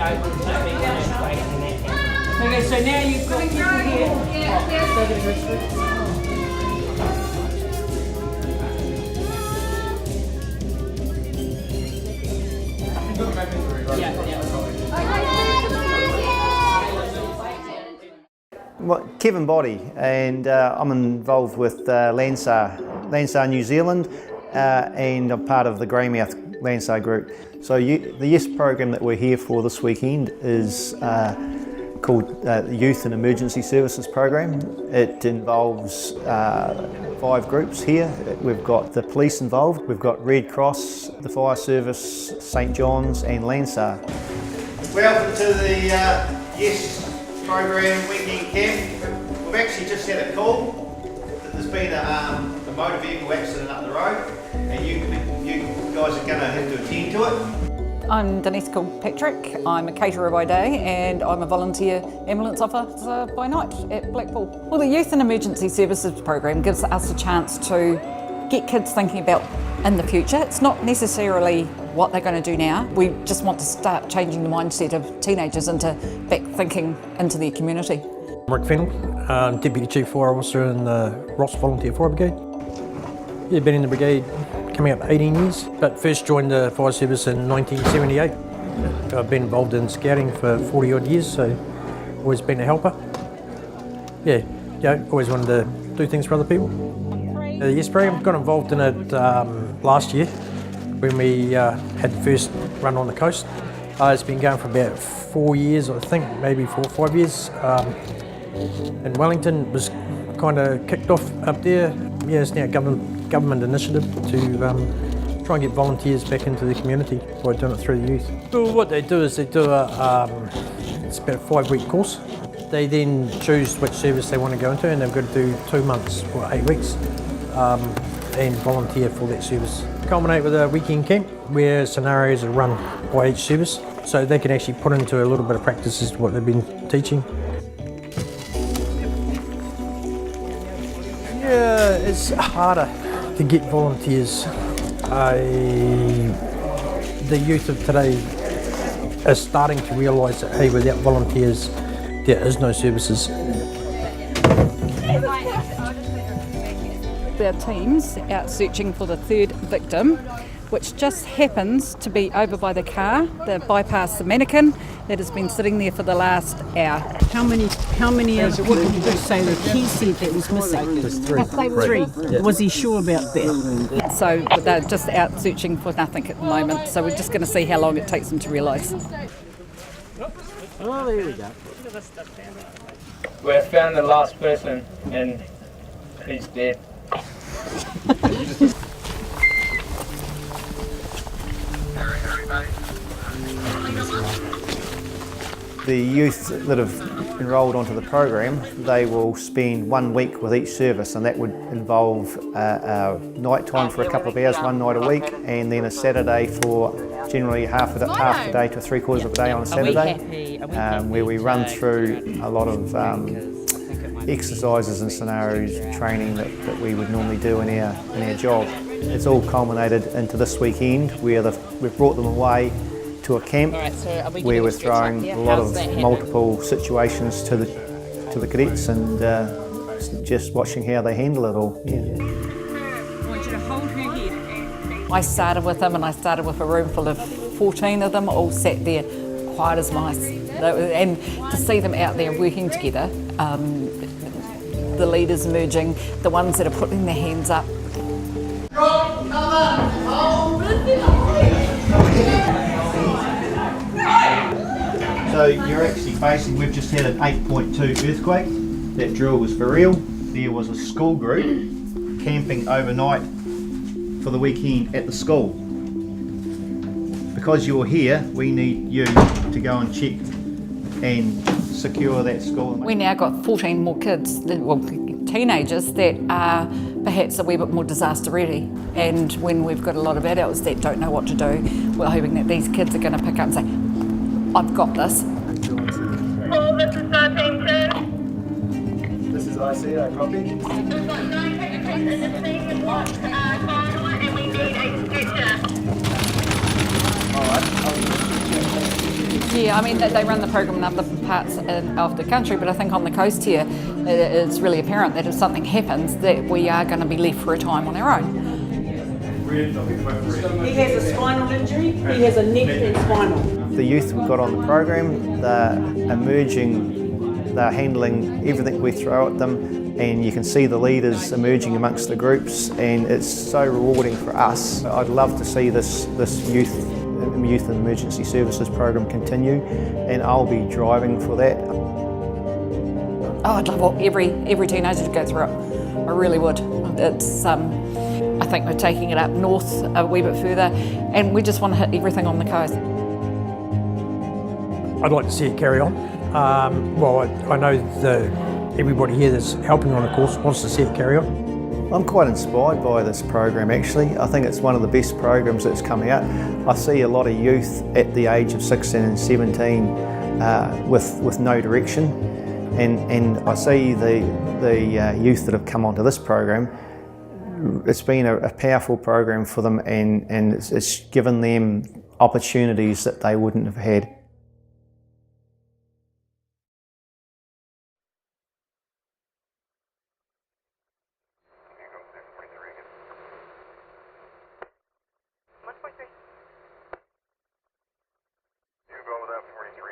Okay, so now you've got people here. Kevin Boddy, and I'm involved with Landsar New Zealand, and I'm part of the Greymouth Landsar group. So the YES program that we're here for this weekend is called the Youth and Emergency Services Program. It involves 5 groups here. We've got the police involved, we've got Red Cross, the Fire Service, St John's and Landsar. Welcome to the YES program weekend camp. We've actually just had a call that there's been a motor vehicle accident up the road, and you guys are going to have to attend to it. I'm Denise Kilpatrick. I'm a caterer by day and I'm a volunteer ambulance officer by night at Blackpool. Well, the Youth and Emergency Services program gives us a chance to get kids thinking about in the future. It's not necessarily what they're going to do now. We just want to start changing the mindset of teenagers into back thinking into their community. Rick Fennell, Deputy Chief Fire Officer in the Ross Volunteer Fire Brigade. Yeah, been in the brigade coming up 18 years, but first joined the fire service in 1978. I've been involved in scouting for 40 odd years, so always been a helper. Yeah, always wanted to do things for other people. The YES program, got involved in it last year when we had the first run on the coast. It's been going for about 4 years, I think, maybe 4 or 5 years. In Wellington, was kind of kicked off up there. Yeah, it's now a government initiative to try and get volunteers back into the community by doing it through the youth. So what they do is they do it's about a 5-week course. They then choose which service they want to go into, and they've got to do 2 months or 8 weeks and volunteer for that service. Culminate with a weekend camp where scenarios are run by each service, so they can actually put into a little bit of practice as to what they've been teaching. Yeah, it's harder to get volunteers. The youth of today are starting to realise that, hey, without volunteers, there is no services. Our team's out searching for the 3rd victim, which just happens to be over by the car, the bypass the mannequin that has been sitting there for the last hour. How many other people did you say that he said that was missing? There's 3. 3. Yeah. Was he sure about that? So they're just out searching for nothing at the moment, so we're just going to see how long it takes them to realise. Oh, there we go. We have found the last person and he's dead. The youth that have enrolled onto the program, they will spend 1 week with each service, and that would involve night time for a couple of hours, one night a week, and then a Saturday for generally half a day to 3/4 of a day on a Saturday, where we run through a lot of exercises and scenarios, training that we would normally do in our job. It's all culminated into this weekend where we've brought them away to a camp where we're throwing a lot of multiple situations to the cadets and just watching how they handle it all. Yeah. I want you to hold her head. I started with them, and I started with a room full of 14 of them, all sat there quiet as mice. And to see them out there working together, the leaders emerging, the ones that are putting their hands up. So you're actually facing, we've just had an 8.2 earthquake. That drill was for real. There was a school group camping overnight for the weekend at the school. Because you're here, we need you to go and check and secure that school. We now got 14 more kids, well, teenagers that are perhaps a wee bit more disaster ready. And when we've got a lot of adults that don't know what to do, we're hoping that these kids are going to pick up and say, I've got this. Paul, this is 13. This is ICO, copy. We've got 9 penetrations in the scene with what? Fire, and we need a stretcher. Alright, Yeah, I mean, they run the program in other parts of the country, but I think on the coast here, it's really apparent that if something happens, that we are going to be left for a time on our own. He has a spinal injury, he has a neck and spinal. The youth we've got on the program, they're emerging, they're handling everything we throw at them, and you can see the leaders emerging amongst the groups, and it's so rewarding for us. I'd love to see this youth and emergency services program continue, and I'll be driving for that. Oh, I'd love every teenager to go through it. I really would. It's I think we're taking it up north a wee bit further, and we just want to hit everything on the coast. I'd like to see it carry on. I know everybody here that's helping on the course wants to see it carry on. I'm quite inspired by this program actually. I think it's one of the best programs that's coming out. I see a lot of youth at the age of 16 and 17 with no direction, and I see the youth that have come onto this program. It's been a powerful program for them, and it's given them opportunities that they wouldn't have had. You go with that 43.